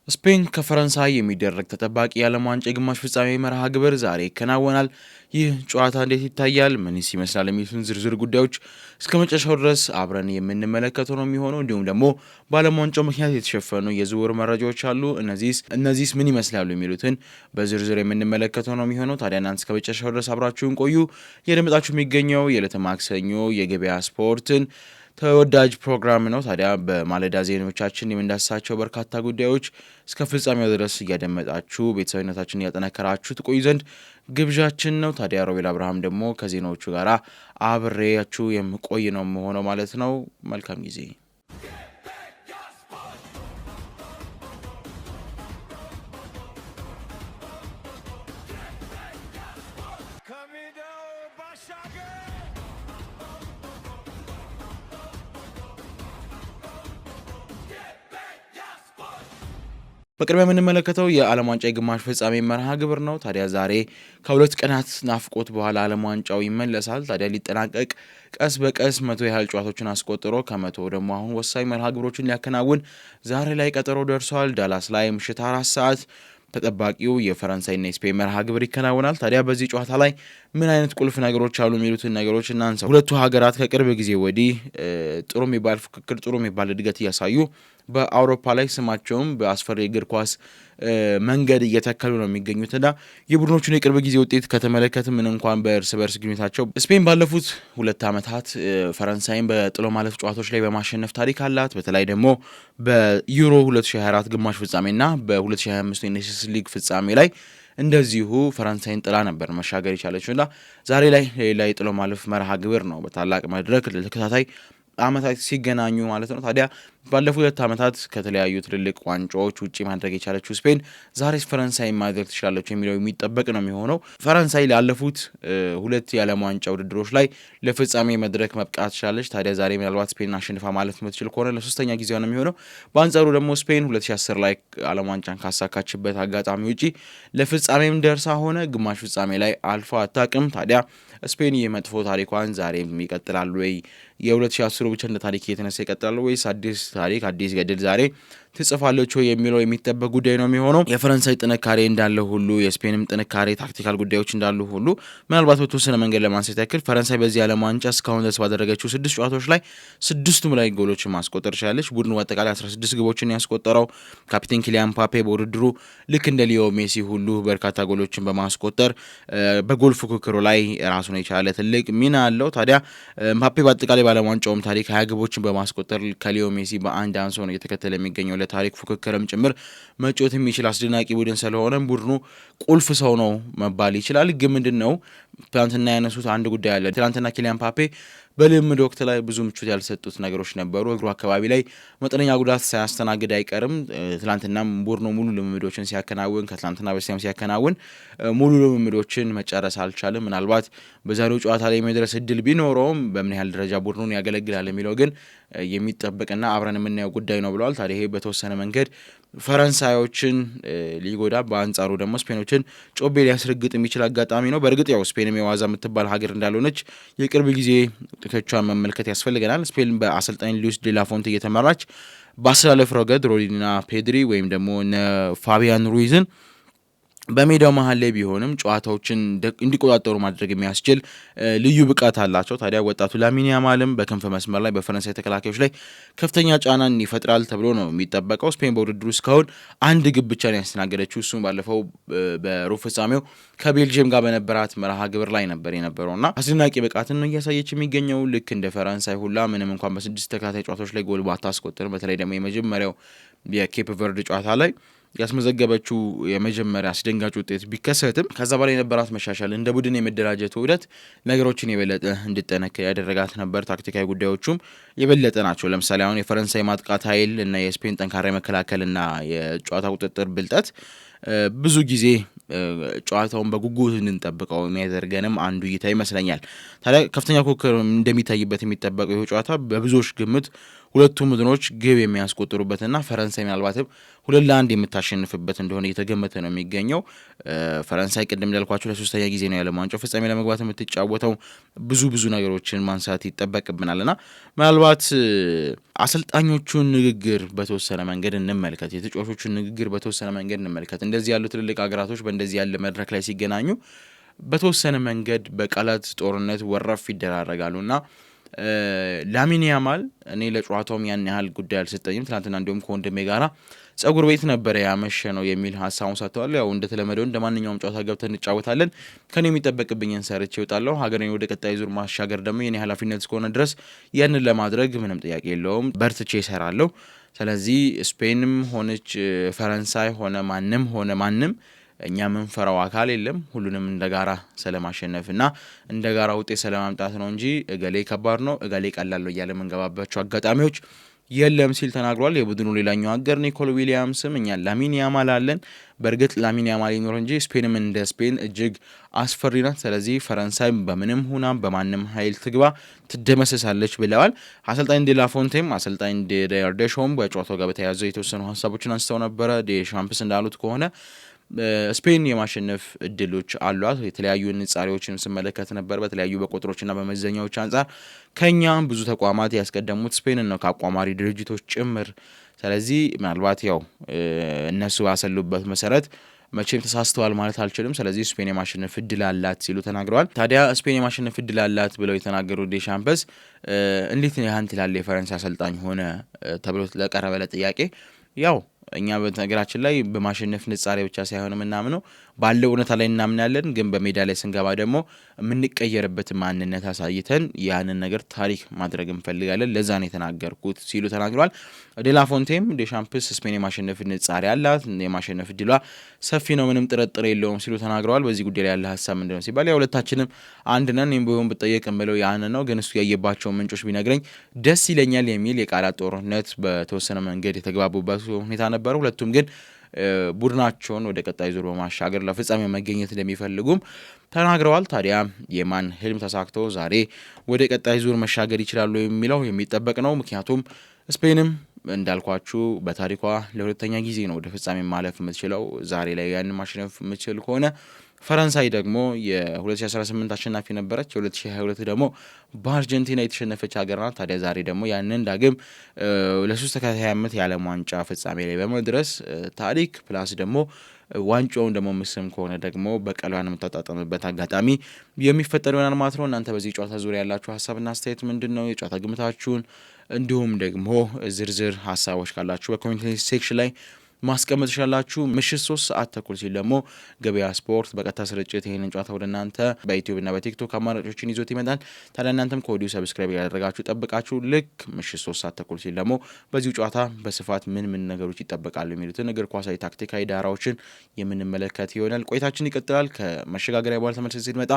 ስፔን ከፈረንሳይ የሚደረግ ተጠባቂ የዓለም ዋንጫ የግማሽ ፍጻሜ መርሃ ግብር ዛሬ ይከናወናል። ይህ ጨዋታ እንዴት ይታያል? ምንስ ይመስላል? የሚሉትን ዝርዝር ጉዳዮች እስከ መጨረሻው ድረስ አብረን የምንመለከተው ነው የሚሆነው። እንዲሁም ደግሞ በዓለም ዋንጫው ምክንያት የተሸፈኑ የዝውውር መረጃዎች አሉ። እነዚህስ ምን ይመስላሉ? የሚሉትን በዝርዝር የምንመለከተው ነው የሚሆነው። ታዲያ እናንተ እስከ መጨረሻው ድረስ አብራችሁን ቆዩ። የደመጣችሁ የሚገኘው የዕለተ ማክሰኞ የገበያ ስፖርትን ተወዳጅ ፕሮግራም ነው። ታዲያ በማለዳ ዜናዎቻችን የምንዳስሳቸው በርካታ ጉዳዮች እስከ ፍጻሜው ድረስ እያደመጣችሁ ቤተሰብነታችንን እያጠናከራችሁ ትቆዩ ዘንድ ግብዣችን ነው። ታዲያ ሮቤል አብርሃም ደግሞ ከዜናዎቹ ጋር አብሬያችሁ የምቆይ ነው የምሆነው ማለት ነው። መልካም ጊዜ። በቅድሚያ የምንመለከተው የዓለም ዋንጫ የግማሽ ፍጻሜ መርሃ ግብር ነው። ታዲያ ዛሬ ከሁለት ቀናት ናፍቆት በኋላ ዓለም ዋንጫው ይመለሳል። ታዲያ ሊጠናቀቅ ቀስ በቀስ 100 ያህል ጨዋታዎችን አስቆጥሮ ከመቶ ደግሞ አሁን ወሳኝ መርሃ ግብሮችን ሊያከናውን ዛሬ ላይ ቀጠሮ ደርሷል። ዳላስ ላይ ምሽት 4 ሰዓት ተጠባቂው የፈረንሳይና የስፔን መርሃ ግብር ይከናወናል። ታዲያ በዚህ ጨዋታ ላይ ምን አይነት ቁልፍ ነገሮች አሉ የሚሉትን ነገሮች እናንሳ። ሁለቱ ሀገራት ከቅርብ ጊዜ ወዲህ ጥሩ የሚባል ፍክክር፣ ጥሩ የሚባል እድገት እያሳዩ በአውሮፓ ላይ ስማቸውም በአስፈሪ እግር ኳስ መንገድ እየተከሉ ነው የሚገኙትና የቡድኖቹን የቅርብ ጊዜ ውጤት ከተመለከት ምን እንኳን በእርስ በርስ ግንኙነታቸው ስፔን ባለፉት 2 ዓመታት ፈረንሳይን በጥሎ ማለፍ ጨዋታዎች ላይ በማሸነፍ ታሪክ አላት። በተለይ ደግሞ በዩሮ 2024 ግማሽ ፍጻሜና በ2025 የኔሽንስ ሊግ ፍጻሜ ላይ እንደዚሁ ፈረንሳይን ጥላ ነበር መሻገር የቻለችውና ዛሬ ላይ ሌላ የጥሎ ማለፍ መርሃ ግብር ነው በታላቅ መድረክ ለተከታታይ ዓመታት ሲገናኙ ማለት ነው። ታዲያ ባለፉት 2 ዓመታት ከተለያዩ ትልልቅ ዋንጫዎች ውጪ ማድረግ የቻለችው ስፔን ዛሬስ ፈረንሳይ ማድረግ ትችላለች የሚለው የሚጠበቅ ነው የሚሆነው። ፈረንሳይ ላለፉት 2 የዓለም ዋንጫ ውድድሮች ላይ ለፍጻሜ መድረክ መብቃት ትችላለች። ታዲያ ዛሬ ምናልባት ስፔን አሸንፋ ማለት የምትችል ከሆነ ለሶስተኛ ጊዜዋ ነው የሚሆነው። በአንጻሩ ደግሞ ስፔን 2010 ላይ ዓለም ዋንጫን ካሳካችበት አጋጣሚ ውጪ ለፍጻሜም ደርሳ ሆነ ግማሽ ፍጻሜ ላይ አልፋ አታውቅም። ታዲያ ስፔን የመጥፎ ታሪኳን ዛሬም ይቀጥላሉ ወይ? የ2010 ብቻ እንደ ታሪክ እየተነሳ ይቀጥላሉ ወይስ አዲስ ታሪክ አዲስ ገድል ዛሬ ትጽፋለች ወይ የሚለው የሚጠበቅ ጉዳይ ነው የሚሆነው። የፈረንሳይ ጥንካሬ እንዳለ ሁሉ የስፔንም ጥንካሬ ታክቲካል ጉዳዮች እንዳሉ ሁሉ ምናልባት በተወሰነ መንገድ ለማንሳት ያክል ፈረንሳይ በዚህ ዓለም ዋንጫ እስካሁን ድረስ ባደረገችው 6 ጨዋታዎች ላይ 6ቱም ላይ ጎሎችን ማስቆጠር ቻለች። ቡድኑ በአጠቃላይ 16 ግቦችን ያስቆጠረው ካፒቴን ኪሊያን ምባፔ በውድድሩ ልክ እንደ ሊዮ ሜሲ ሁሉ በርካታ ጎሎችን በማስቆጠር በጎል ፉክክሩ ላይ ራሱን የቻለ ትልቅ ሚና አለው። ታዲያ ምባፔ በአጠቃላይ በዓለም ዋንጫውም ታሪክ 20 ግቦችን በማስቆጠር ከሊዮ ሜሲ በአንድ አንሶ ነው እየተከተለ የሚገኘው። ለታሪክ ፉክክርም ጭምር መጫወት የሚችል አስደናቂ ቡድን ስለሆነ ቡድኑ ቁልፍ ሰው ነው መባል ይችላል። ግን ምንድነው ትናንትና ያነሱት አንድ ጉዳይ አለ። ትናንትና ኪሊያን ምባፔ በልምድ ወቅት ላይ ብዙ ምቾት ያልሰጡት ነገሮች ነበሩ። እግሩ አካባቢ ላይ መጠነኛ ጉዳት ሳያስተናግድ አይቀርም። ትላንትናም ቡድኑ ሙሉ ልምምዶችን ሲያከናውን ከትላንትና በስቲያም ሲያከናውን ሙሉ ልምምዶችን መጨረስ አልቻለም። ምናልባት በዛሬው ጨዋታ ላይ የመድረስ እድል ቢኖረውም በምን ያህል ደረጃ ቡድኑን ያገለግላል የሚለው ግን የሚጠበቅና አብረን የምናየው ጉዳይ ነው ብለዋል። ታዲያ ይሄ በተወሰነ መንገድ ፈረንሳዮችን ሊጎዳ፣ በአንጻሩ ደግሞ ስፔኖችን ጮቤ ሊያስረግጥ የሚችል አጋጣሚ ነው። በእርግጥ ያው ስፔንም የዋዛ የምትባል ሀገር እንዳልሆነች የቅርብ ጊዜ ውጤቶቿን መመልከት ያስፈልገናል። ስፔን በአሰልጣኝ ሉዊስ ዲ ላፎንቴ እየተመራች በአስተላለፍ ረገድ ሮድሪና ፔድሪ ወይም ደግሞ ፋቢያን ሩይዝን በሜዳው መሀል ላይ ቢሆንም ጨዋታዎችን እንዲቆጣጠሩ ማድረግ የሚያስችል ልዩ ብቃት አላቸው። ታዲያ ወጣቱ ላሚን ያማልም በክንፍ መስመር ላይ በፈረንሳይ ተከላካዮች ላይ ከፍተኛ ጫናን ይፈጥራል ተብሎ ነው የሚጠበቀው። ስፔን በውድድሩ እስካሁን 1 ግብ ብቻ ነው ያስተናገደችው። እሱም ባለፈው በሩብ ፍጻሜው ከቤልጅየም ጋር በነበራት መርሃ ግብር ላይ ነበር የነበረውና አስደናቂ ብቃትን ነው እያሳየች የሚገኘው። ልክ እንደ ፈረንሳይ ሁላ ምንም እንኳን በ6 ተከታታይ ጨዋታዎች ላይ ጎል ባታስቆጥርም በተለይ ደግሞ የመጀመሪያው የኬፕ ቨርድ ጨዋታ ላይ ያስመዘገበችው የመጀመሪያ አስደንጋጭ ውጤት ቢከሰትም ከዛ በላይ የነበራት መሻሻል እንደ ቡድን የመደራጀት ውህደት ነገሮችን የበለጠ እንድጠነክር ያደረጋት ነበር። ታክቲካዊ ጉዳዮቹም የበለጠ ናቸው። ለምሳሌ አሁን የፈረንሳይ ማጥቃት ኃይል እና የስፔን ጠንካራ መከላከልና የጨዋታ ቁጥጥር ብልጠት ብዙ ጊዜ ጨዋታውን በጉጉት እንድንጠብቀው የሚያደርገንም አንዱ እይታ ይመስለኛል። ታዲያ ከፍተኛ ፉክክር እንደሚታይበት የሚጠበቀው ይህ ጨዋታ በብዙዎች ግምት ሁለቱም ቡድኖች ግብ የሚያስቆጥሩበትና ፈረንሳይ ምናልባትም 2-1 የምታሸንፍበት እንደሆነ እየተገመተ ነው የሚገኘው። ፈረንሳይ ቅድም እንዳልኳችሁ ለሶስተኛ ጊዜ ነው የዓለም ዋንጫው ፍጻሜ ለመግባት የምትጫወተው። ብዙ ነገሮችን ማንሳት ይጠበቅብናልና ምናልባት አሰልጣኞቹን ንግግር በተወሰነ መንገድ እንመልከት፣ የተጫዋቾቹን ንግግር በተወሰነ መንገድ እንመልከት። እንደዚህ ያሉ ትልልቅ ሀገራቶች በእንደዚህ ያለ መድረክ ላይ ሲገናኙ በተወሰነ መንገድ በቃላት ጦርነት ወረፍ ይደራረጋሉና ላሚን ያማል እኔ ለጨዋታውም ያን ያህል ጉዳይ አልሰጠኝም። ትናንትና እንዲሁም ከወንድሜ ጋራ ጸጉር ቤት ነበረ ያመሸ ነው የሚል ሀሳቡን ሰጥተዋል። ያው እንደተለመደው እንደማንኛውም ጨዋታ ገብተን እንጫወታለን፣ ከኔ የሚጠበቅብኝን ሰርቼ እወጣለሁ። ሀገሬን ወደ ቀጣይ ዙር ማሻገር ደግሞ የኔ ኃላፊነት እስከሆነ ድረስ ያንን ለማድረግ ምንም ጥያቄ የለውም፣ በርትቼ እሰራለሁ። ስለዚህ ስፔንም ሆነች ፈረንሳይ ሆነ ማንም እኛ ምንፈራው አካል የለም። ሁሉንም እንደጋራ ስለማሸነፍና እንደጋራ ውጤት ስለማምጣት ነው እንጂ እገሌ ከባድ ነው እገሌ ቀላል ነው እያለ መንገባባቸው አጋጣሚዎች የለም ሲል ተናግሯል። የቡድኑ ሌላኛው አገር ኒኮል ዊሊያምስም እኛ ላሚን ያማል አለን። በእርግጥ ላሚን ያማል ይኖር እንጂ ስፔንም እንደ ስፔን እጅግ አስፈሪ ናት። ስለዚህ ፈረንሳይ በምንም ሁና በማንም ኃይል ትግባ ትደመሰሳለች ብለዋል። አሰልጣኝ ዴላፎንቴም አሰልጣኝ ዴርዴሾም በጨዋታው ጋር በተያያዘ የተወሰኑ ሀሳቦችን አንስተው ነበረ። ዴሻምፕስ እንዳሉት ከሆነ ስፔን የማሸነፍ እድሎች አሏት። የተለያዩ ንጻሬዎችን ስመለከት ነበር በተለያዩ በቁጥሮችና በመዘኛዎች አንጻር ከኛም ብዙ ተቋማት ያስቀደሙት ስፔንን ነው ከአቋማሪ ድርጅቶች ጭምር። ስለዚህ ምናልባት ያው እነሱ ባሰሉበት መሰረት መቼም ተሳስተዋል ማለት አልችልም። ስለዚህ ስፔን የማሸነፍ እድል አላት ሲሉ ተናግረዋል። ታዲያ ስፔን የማሸነፍ እድል አላት ብለው የተናገሩት ዴሻምፕስ እንዴት ያህን ትላለ የፈረንሳይ አሰልጣኝ ሆነ ተብሎ ለቀረበለ ጥያቄ ያው እኛ በነገራችን ላይ በማሸነፍ ንጻሬ ብቻ ሳይሆን ምናምነው ባለው እውነታ ላይ እናምናለን፣ ግን በሜዳ ላይ ስንገባ ደግሞ የምንቀየርበት ማንነት አሳይተን ያንን ነገር ታሪክ ማድረግ እንፈልጋለን፣ ለዛ ነው የተናገርኩት ሲሉ ተናግረዋል። ዴላፎንቴም ዴሻምፕስ ስፔን የማሸነፍ ንጻሬ አላት፣ የማሸነፍ እድሏ ሰፊ ነው፣ ምንም ጥርጥር የለውም ሲሉ ተናግረዋል። በዚህ ጉዳይ ላይ ያለ ሀሳብ ምንድነው ሲባል ያው ሁለታችንም አንድ ነን፣ እኔም ቢሆን ብጠየቅ እምለው ያን ነው፣ ግን እሱ ያየባቸው ምንጮች ቢነግረኝ ደስ ይለኛል የሚል የቃላት ጦርነት በተወሰነ መንገድ የተግባቡበት ሁኔታ ነበር። ሁለቱም ግን ቡድናቸውን ወደ ቀጣይ ዙር በማሻገር ለፍጻሜ መገኘት እንደሚፈልጉም ተናግረዋል። ታዲያ የማን ህልም ተሳክቶ ዛሬ ወደ ቀጣይ ዙር መሻገር ይችላሉ የሚለው የሚጠበቅ ነው። ምክንያቱም ስፔንም እንዳልኳችሁ በታሪኳ ለሁለተኛ ጊዜ ነው ወደ ፍጻሜ ማለፍ የምትችለው። ዛሬ ላይ ያንን ማሸነፍ የምትችል ከሆነ ፈረንሳይ ደግሞ የ2018 አሸናፊ ነበረች። የ2022 ደግሞ በአርጀንቲና የተሸነፈች ሀገር ናት። ታዲያ ዛሬ ደግሞ ያንን ዳግም ለ3 ተከታታይ ዓመት የዓለም ዋንጫ ፍጻሜ ላይ በመድረስ ታሪክ ፕላስ ደግሞ ዋንጫውን ደግሞ ምስም ከሆነ ደግሞ በቀሏን የምታጣጠምበት አጋጣሚ የሚፈጠር ይሆናል ማለት ነው። እናንተ በዚህ ጨዋታ ዙሪያ ያላችሁ ሀሳብና አስተያየት ምንድን ነው? የጨዋታ ግምታችሁን እንዲሁም ደግሞ ዝርዝር ሀሳቦች ካላችሁ በኮሜንት ሴክሽን ላይ ማስቀመጥ ይችላላችሁ። ምሽት 3 ሰዓት ተኩል ሲል ደግሞ ገበያ ስፖርት በቀጥታ ስርጭት ይህንን ጨዋታ ወደ እናንተ በዩቲዩብ እና በቲክቶክ አማራጮችን ይዞት ይመጣል። ታዲያ እናንተም ከወዲሁ ሰብስክራይብ ያደረጋችሁ ጠብቃችሁ ልክ ምሽት 3 ሰዓት ተኩል ሲል ደግሞ በዚሁ ጨዋታ በስፋት ምን ነገሮች ይጠበቃሉ የሚሉትን እግር ኳሳዊ ታክቲካዊ ዳራዎችን የምንመለከት ይሆናል። ቆይታችን ይቀጥላል። ከመሸጋገሪያ በኋላ ተመልሰን ሲመጣ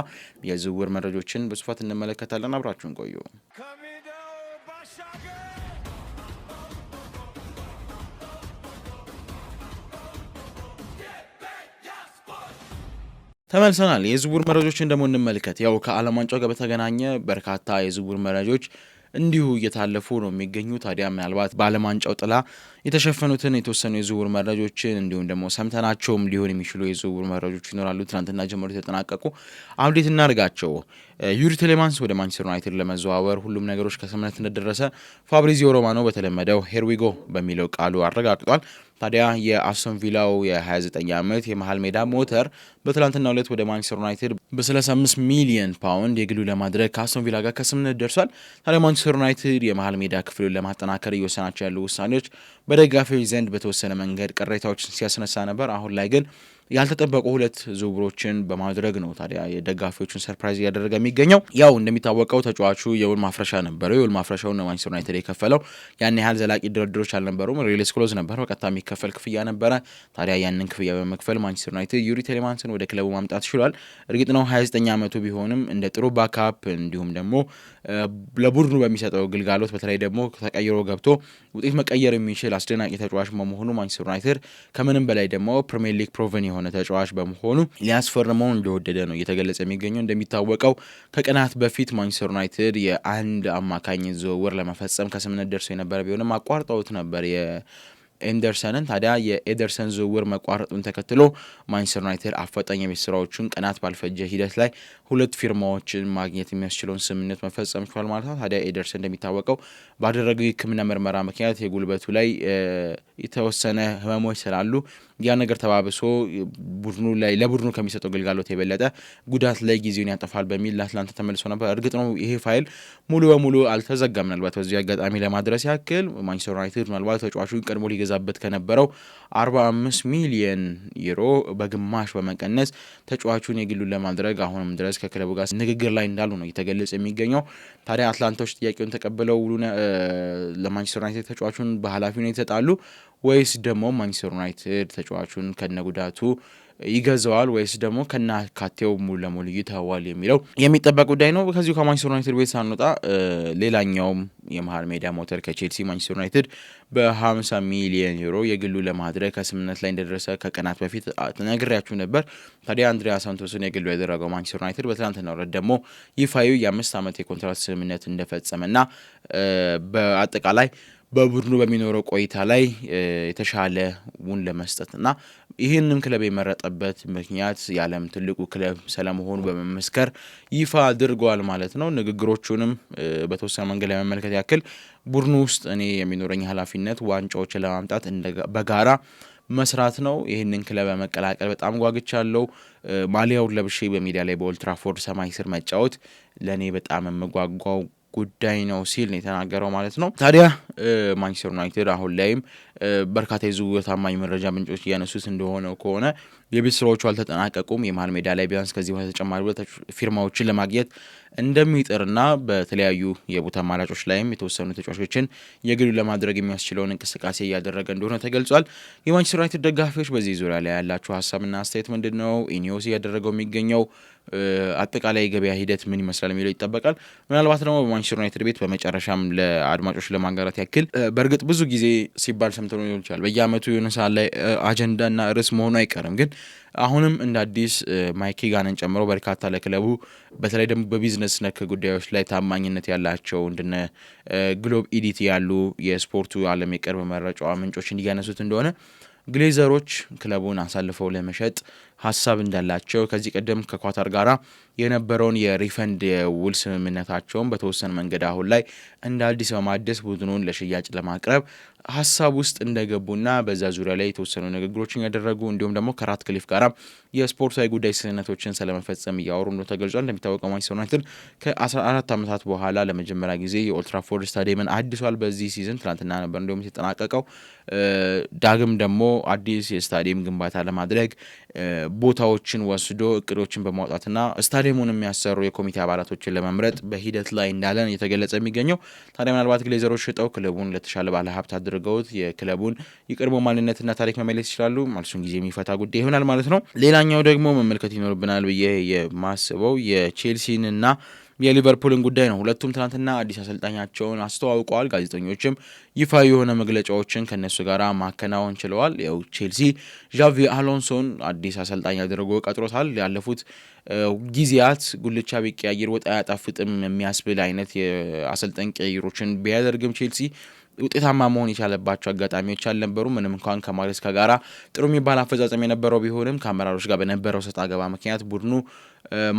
የዝውውር መረጃዎችን በስፋት እንመለከታለን። አብራችሁን ቆዩ። ተመልሰናል። የዝውውር መረጃዎችን ደግሞ እንመልከት። ያው ከዓለም ዋንጫው ጋር በተገናኘ በርካታ የዝውውር መረጃዎች እንዲሁ እየታለፉ ነው የሚገኙ። ታዲያ ምናልባት በዓለም ዋንጫው ጥላ የተሸፈኑትን የተወሰኑ የዝውውር መረጃዎችን እንዲሁም ደግሞ ሰምተናቸውም ሊሆን የሚችሉ የዝውውር መረጃዎች ይኖራሉ። ትናንትና ጀምሮ የተጠናቀቁ አብዴት እናድርጋቸው። ዩሪ ቴሌማንስ ወደ ማንቸስተር ዩናይትድ ለመዘዋወር ሁሉም ነገሮች ከስምምነት እንደደረሰ ፋብሪዚዮ ሮማኖ በተለመደው ሄርዊጎ በሚለው ቃሉ አረጋግጧል። ታዲያ የአስቶን ቪላው የ29 ዓመት የመሃል ሜዳ ሞተር በትላንትናው ዕለት ወደ ማንቸስተር ዩናይትድ በ35 ሚሊዮን ፓውንድ የግሉ ለማድረግ ከአስቶን ቪላ ጋር ከስምምነት ደርሷል። ታዲያ ማንቸስተር ዩናይትድ የመሃል ሜዳ ክፍሉን ለማጠናከር እየወሰናቸው ያሉ ውሳኔዎች በደጋፊዎች ዘንድ በተወሰነ መንገድ ቅሬታዎችን ሲያስነሳ ነበር። አሁን ላይ ግን ያልተጠበቁ ሁለት ዝውውሮችን በማድረግ ነው ታዲያ የደጋፊዎቹን ሰርፕራይዝ እያደረገ የሚገኘው። ያው እንደሚታወቀው ተጫዋቹ የውል ማፍረሻ ነበረው። የውል ማፍረሻውን ማንቸስተር ዩናይትድ የከፈለው ያን ያህል ዘላቂ ድርድሮች አልነበሩም። ሪሊስ ክሎዝ ነበር፣ በቀጥታ የሚከፈል ክፍያ ነበረ። ታዲያ ያንን ክፍያ በመክፈል ማንቸስተር ዩናይትድ ዩሪ ቴሌማንስን ወደ ክለቡ ማምጣት ችሏል። እርግጥ ነው 29 ዓመቱ ቢሆንም እንደ ጥሩ ባካፕ እንዲሁም ደግሞ ለቡድኑ በሚሰጠው ግልጋሎት በተለይ ደግሞ ተቀይሮ ገብቶ ውጤት መቀየር የሚችል አስደናቂ ተጫዋች በመሆኑ ማንቸስተር ዩናይትድ ከምንም በላይ ደግሞ ፕሪሚየር ሊግ ፕሮቨን የሆነ የሆነ ተጫዋች በመሆኑ ሊያስፈርመው እንደወደደ ነው እየተገለጸ የሚገኘው። እንደሚታወቀው ከቀናት በፊት ማንቸስተር ዩናይትድ የአንድ አማካኝ ዝውውር ለመፈጸም ከስምምነት ደርሶ የነበረ ቢሆንም አቋርጠውት ነበር ኤንደርሰንን። ታዲያ የኤደርሰን ዝውውር መቋረጡን ተከትሎ ማንቸስተር ዩናይትድ አፋጣኝ የቤት ስራዎችን ቀናት ባልፈጀ ሂደት ላይ 2 ፊርማዎችን ማግኘት የሚያስችለውን ስምምነት መፈጸም ችሏል ማለት ነው። ታዲያ ኤደርሰን እንደሚታወቀው ባደረገው የሕክምና ምርመራ ምክንያት የጉልበቱ ላይ የተወሰነ ህመሞች ስላሉ ያ ነገር ተባብሶ ለቡድኑ ከሚሰጠው ግልጋሎት የበለጠ ጉዳት ላይ ጊዜውን ያጠፋል በሚል ለአትላንታ ተመልሶ ነበር። እርግጥ ነው ይሄ ፋይል ሙሉ በሙሉ አልተዘጋም። ምናልባት በዚህ አጋጣሚ ለማድረስ ያክል ማንቸስተር ዩናይትድ ምናልባት ተጫዋቹን ቀድሞ ሊገዛበት ከነበረው 45 ሚሊዮን ዩሮ በግማሽ በመቀነስ ተጫዋቹን የግሉን ለማድረግ አሁንም ድረስ ከክለቡ ጋር ንግግር ላይ እንዳሉ ነው እየተገለጸ የሚገኘው። ታዲያ አትላንታዎች ጥያቄውን ተቀብለው ለማንቸስተር ዩናይትድ ተጫዋቹን በኃላፊነት ይሰጣሉ ወይስ ደግሞ ማንቸስተር ዩናይትድ ተጫዋቹን ከነጉዳቱ ይገዛዋል ወይስ ደግሞ ከናካቴው ሙሉ ለሙሉ ይተዋል የሚለው የሚጠበቅ ጉዳይ ነው። ከዚሁ ከማንቸስተር ዩናይትድ ቤት ሳንወጣ ሌላኛውም የመሃል ሜዳ ሞተር ከቼልሲ ማንቸስተር ዩናይትድ በ50 ሚሊዮን ዩሮ የግሉ ለማድረግ ከስምምነት ላይ እንደደረሰ ከቀናት በፊት ነግሬያችሁ ነበር። ታዲያ አንድሪያ ሳንቶስን የግሉ ያደረገው ማንቸስተር ዩናይትድ በትናንትናው ዕለት ደግሞ ይፋዊ የ5 ዓመት የኮንትራት ስምምነት እንደፈጸመና በአጠቃላይ በቡድኑ በሚኖረው ቆይታ ላይ የተሻለ ውል ለመስጠት እና ይህንን ክለብ የመረጠበት ምክንያት የዓለም ትልቁ ክለብ ስለመሆኑ በመመስከር ይፋ አድርጓል ማለት ነው። ንግግሮቹንም በተወሰነ መንገድ ለመመልከት ያክል ቡድኑ ውስጥ እኔ የሚኖረኝ ኃላፊነት ዋንጫዎችን ለማምጣት በጋራ መስራት ነው። ይህንን ክለብ በመቀላቀል በጣም ጓግቻለሁ። ማሊያውን ለብሼ በሜዳ ላይ በኦልድ ትራፎርድ ሰማይ ስር መጫወት ለእኔ በጣም የምጓጓው ጉዳይ ነው ሲል ነው የተናገረው ማለት ነው። ታዲያ ማንቸስተር ዩናይትድ አሁን ላይም በርካታ የዝውውር ታማኝ መረጃ ምንጮች እያነሱት እንደሆነ ከሆነ የቤት ስራዎቹ አልተጠናቀቁም። የመሃል ሜዳ ላይ ቢያንስ ከዚህ በኋላ ተጨማሪ ፊርማዎችን ለማግኘት እንደሚጥርና በተለያዩ የቦታ አማራጮች ላይም የተወሰኑ ተጫዋቾችን የግሉ ለማድረግ የሚያስችለውን እንቅስቃሴ እያደረገ እንደሆነ ተገልጿል። የማንቸስተር ዩናይትድ ደጋፊዎች በዚህ ዙሪያ ላይ ያላችሁ ሀሳብና አስተያየት ምንድን ነው? ኢኒዮስ እያደረገው የሚገኘው አጠቃላይ የገበያ ሂደት ምን ይመስላል የሚለው ይጠበቃል። ምናልባት ደግሞ በማንቸስተር ዩናይትድ ቤት በመጨረሻም ለአድማጮች ለማጋራት ያክል በእርግጥ ብዙ ጊዜ ሲባል ሰምተው ሊሆን ይችላል። በየአመቱ የሆነ ሰዓት ላይ አጀንዳና ርዕስ መሆኑ አይቀርም። ግን አሁንም እንደ አዲስ ማይክ ጋንን ጨምሮ በርካታ ለክለቡ በተለይ ደግሞ በቢዝነስ ነክ ጉዳዮች ላይ ታማኝነት ያላቸው እንደነ ግሎብ ኢዲቲ ያሉ የስፖርቱ ዓለም የቅርብ መረጃ ምንጮችን እያነሱት እንደሆነ ግሌዘሮች ክለቡን አሳልፈው ለመሸጥ ሀሳብ እንዳላቸው ከዚህ ቀደም ከኳታር ጋራ የነበረውን የሪፈንድ የውል ስምምነታቸውን በተወሰነ መንገድ አሁን ላይ እንደ አዲስ በማደስ ቡድኑን ለሽያጭ ለማቅረብ ሀሳብ ውስጥ እንደገቡና በዛ ዙሪያ ላይ የተወሰኑ ንግግሮችን ያደረጉ እንዲሁም ደግሞ ከራትክሊፍ ጋራ የስፖርታዊ ጉዳይ ስህተቶችን ስለመፈጸም እያወሩ ነው ተገልጿል። እንደሚታወቀው ማንቸስተር ዩናይትድ ከ14 ዓመታት በኋላ ለመጀመሪያ ጊዜ የኦልድ ትራፎርድ ስታዲየምን አድሷል። በዚህ ሲዝን ትናንትና ነበር እንዲሁም የተጠናቀቀው። ዳግም ደግሞ አዲስ የስታዲየም ግንባታ ለማድረግ ቦታዎችን ወስዶ እቅዶችን በማውጣትና ስታዲየሙን የሚያሰሩ የኮሚቴ አባላቶችን ለመምረጥ በሂደት ላይ እንዳለን እየተገለጸ የሚገኘው። ታዲያ ምናልባት ግሌዘሮች ሽጠው ክለቡን ለተሻለ ባለ ሀብት አድርገውት የክለቡን የቀድሞ ማንነትና ታሪክ መመለስ ይችላሉ። መልሱን ጊዜ የሚፈታ ጉዳይ ይሆናል ማለት ነው። ሌላኛው ደግሞ መመልከት ይኖርብናል ብዬ የማስበው የቼልሲንና የሊቨርፑልን ጉዳይ ነው። ሁለቱም ትናንትና አዲስ አሰልጣኛቸውን አስተዋውቀዋል። ጋዜጠኞችም ይፋ የሆነ መግለጫዎችን ከነሱ ጋር ማከናወን ችለዋል። ያው ቼልሲ ዣቪ አሎንሶን አዲስ አሰልጣኝ አድርጎ ቀጥሮታል። ያለፉት ጊዜያት ጉልቻ ቢቀያየር ወጥ አያጣፍጥም የሚያስብል አይነት የአሰልጣኝ ቀይሮችን ቢያደርግም ቼልሲ ውጤታማ መሆን የቻለባቸው አጋጣሚዎች አልነበሩ። ምንም እንኳን ከማሬስካ ጋራ ጥሩ የሚባል አፈጻጸም የነበረው ቢሆንም ከአመራሮች ጋር በነበረው ሰጣ ገባ ምክንያት ቡድኑ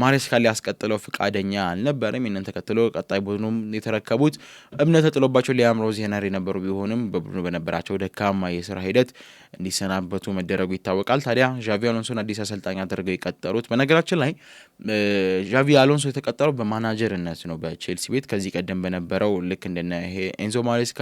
ማሬስካ ሊያስቀጥለው ፍቃደኛ አልነበረም። ይህንን ተከትሎ ቀጣይ ቡድኑም የተረከቡት እምነት ተጥሎባቸው ሊያም ሮዚነር የነበሩ ቢሆንም በቡድኑ በነበራቸው ደካማ የስራ ሂደት እንዲሰናበቱ መደረጉ ይታወቃል። ታዲያ ዣቪ አሎንሶን አዲስ አሰልጣኝ አድርገው የቀጠሩት በነገራችን ላይ ዣቪ አሎንሶ የተቀጠረው በማናጀርነት ነው በቼልሲ ቤት። ከዚህ ቀደም በነበረው ልክ እንደነ ኤንዞ ማሬስካ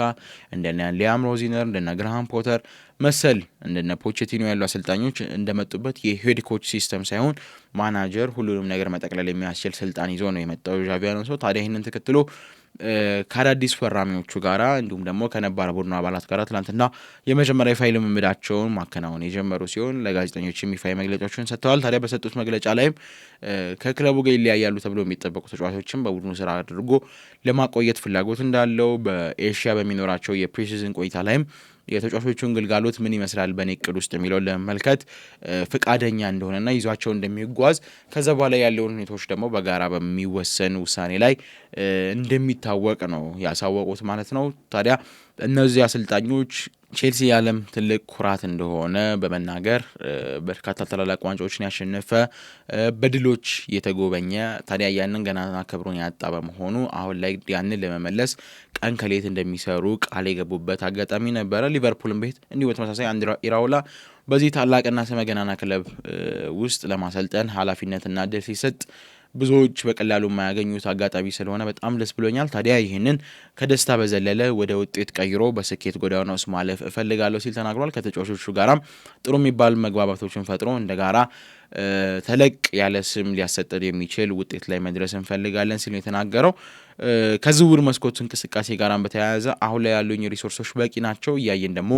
እንደነ ሊያም ሮዚነር እንደነ ግራሃም ፖተር መሰል እንደነ ፖቼቲኖ ያሉ አሰልጣኞች እንደመጡበት የሄድ ኮች ሲስተም ሳይሆን ማናጀር ሁሉንም ነገር መጠቅለል የሚያስችል ስልጣን ይዞ ነው የመጣው ዣቪ አሎንሶ። ታዲያ ይህንን ተከትሎ ከአዳዲስ ፈራሚዎቹ ጋራ እንዲሁም ደግሞ ከነባር ቡድኑ አባላት ጋር ትናንትና የመጀመሪያ ፋይል ልምምዳቸውን ማከናወን የጀመሩ ሲሆን ለጋዜጠኞችም ይፋ መግለጫዎችን ሰጥተዋል። ታዲያ በሰጡት መግለጫ ላይም ከክለቡ ጋር ይለያያሉ ተብሎ የሚጠበቁ ተጫዋቾችን በቡድኑ ስራ አድርጎ ለማቆየት ፍላጎት እንዳለው በኤሽያ በሚኖራቸው የፕሪሲዝን ቆይታ ላይም የተጫዋቾቹን ግልጋሎት ምን ይመስላል በኔ እቅድ ውስጥ የሚለው ለመመልከት ፍቃደኛ እንደሆነና ይዟቸው እንደሚጓዝ ከዛ በኋላ ያለውን ሁኔታዎች ደግሞ በጋራ በሚወሰን ውሳኔ ላይ እንደሚታወቅ ነው ያሳወቁት ማለት ነው። ታዲያ እነዚህ አሰልጣኞች ቼልሲ ያለም ትልቅ ኩራት እንደሆነ በመናገር በርካታ ታላላቅ ዋንጫዎችን ያሸነፈ በድሎች የተጎበኘ ታዲያ ያንን ገናና ክብሩን ያጣ በመሆኑ አሁን ላይ ያንን ለመመለስ ቀን ከሌት እንደሚሰሩ ቃል የገቡበት አጋጣሚ ነበረ። ሊቨርፑልም ቤት እንዲሁ በተመሳሳይ አንድሬ ኢራኦላ በዚህ ታላቅና ስመገናና ክለብ ውስጥ ለማሰልጠን ኃላፊነትና እድል ሲሰጥ ብዙዎች በቀላሉ የማያገኙት አጋጣሚ ስለሆነ በጣም ደስ ብሎኛል። ታዲያ ይህንን ከደስታ በዘለለ ወደ ውጤት ቀይሮ በስኬት ጎዳና ውስጥ ማለፍ እፈልጋለሁ ሲል ተናግሯል። ከተጫዋቾቹ ጋራም ጥሩ የሚባል መግባባቶችን ፈጥሮ እንደጋራ ተለቅ ያለ ስም ሊያሰጥር የሚችል ውጤት ላይ መድረስ እንፈልጋለን ሲል የተናገረው። ከዝውውር መስኮት እንቅስቃሴ ጋራም በተያያዘ አሁን ላይ ያሉኝ ሪሶርሶች በቂ ናቸው፣ እያየን ደግሞ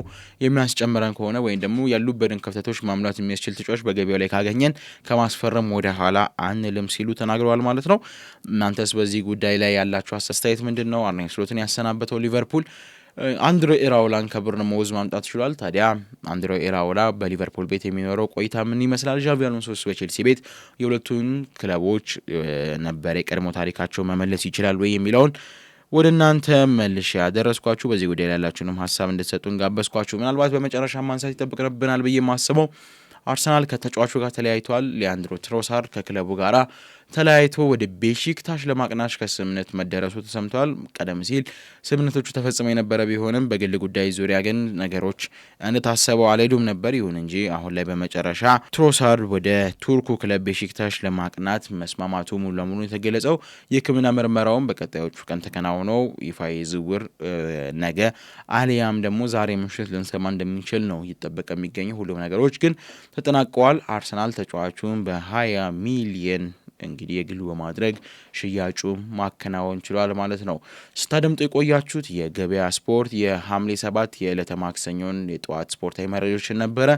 የሚያስጨምረን ከሆነ ወይም ደግሞ ያሉበትን ክፍተቶች ማምላት የሚያስችል ተጫዋች በገበያው ላይ ካገኘን ከማስፈረም ወደ ኋላ አንልም ሲሉ ተናግረዋል ማለት ነው። እናንተስ በዚህ ጉዳይ ላይ ያላችሁ አስተያየት ምንድን ነው? አርኔ ስሎትን ያሰናበተው ሊቨርፑል አንድሬ ኢራኦላን ከቦርንማውዝ ማምጣት ችሏል። ታዲያ አንድሬ ኢራኦላ በሊቨርፑል ቤት የሚኖረው ቆይታ ምን ይመስላል? ዣቪ አሎንሶስ በቼልሲ ቤት የሁለቱን ክለቦች ነበር የቀድሞ ታሪካቸው መመለስ ይችላል ወይ የሚለውን ወደ እናንተ መልሼ ያደረስኳችሁ። በዚህ ጉዳይ ላይ ያላችሁንም ሀሳብ እንድትሰጡን ጋበዝኳችሁ። ምናልባት በመጨረሻ ማንሳት ይጠበቅብናል ብዬ የማስበው አርሰናል ከተጫዋቹ ጋር ተለያይቷል። ሊያንድሮ ትሮሳርድ ከክለቡ ጋራ ተለያይቶ ወደ ቤሺክታሽ ለማቅናት ከስምምነት መደረሱ ተሰምቷል። ቀደም ሲል ስምምነቶቹ ተፈጽመው የነበረ ቢሆንም በግል ጉዳይ ዙሪያ ግን ነገሮች እንደታሰበው አልሄዱም ነበር። ይሁን እንጂ አሁን ላይ በመጨረሻ ትሮሳርድ ወደ ቱርኩ ክለብ ቤሺክታሽ ለማቅናት መስማማቱ ሙሉ ለሙሉ የተገለጸው የሕክምና ምርመራውን በቀጣዮቹ ቀን ተከናውነው ይፋዊ ዝውውር ነገ አሊያም ደግሞ ዛሬ ምሽት ልንሰማ እንደሚችል ነው ይጠበቅ የሚገኘው። ሁሉም ነገሮች ግን ተጠናቀዋል። አርሰናል ተጫዋቹን በ20 ሚሊየን እንግዲህ የግሉ በማድረግ ሽያጩ ማከናወን ችሏል ማለት ነው። ስታደምጡ የቆያችሁት የገበያ ስፖርት የሐምሌ 7 የዕለተ ማክሰኞን የጠዋት ስፖርታዊ መረጃዎችን ነበረ።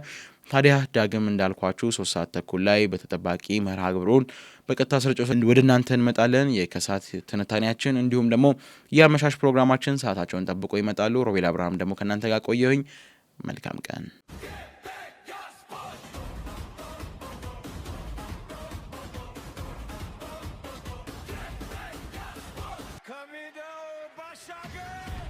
ታዲያ ዳግም እንዳልኳችሁ 3 ሰዓት ተኩል ላይ በተጠባቂ መርሃ ግብሩን በቀጥታ ስርጭት ወደ እናንተ እንመጣለን። የከሳት ትንታኔያችን እንዲሁም ደግሞ የአመሻሽ ፕሮግራማችን ሰዓታቸውን ጠብቆ ይመጣሉ። ሮቤል አብርሃም ደግሞ ከእናንተ ጋር ቆየሁኝ። መልካም ቀን። Shaka!